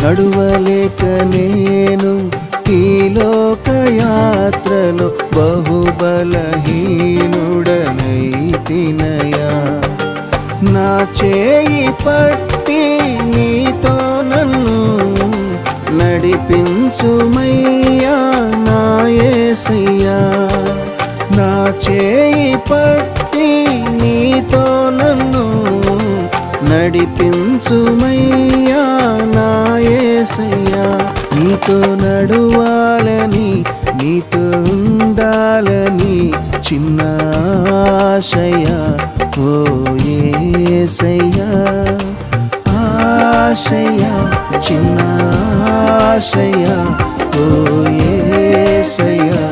నడువలేక నేను ఈ లోకయాత్రలో బహుబలహీనుడనైతినయా. నా చేయి పట్టి నీతో నన్ను నడిపించుమయ్యా నా యేసయ్యా. నా చేయి పట్టి నీతో నన్ను నడిపించుమయ్యా నా యేసయ్యా. నీతో నడువాలని నీతో ఉండాలని చిన్న ఆశయా ఓ యేసయ్యా. ఆశయా చిన్న ఆశయా ఓ యేసయ్యా.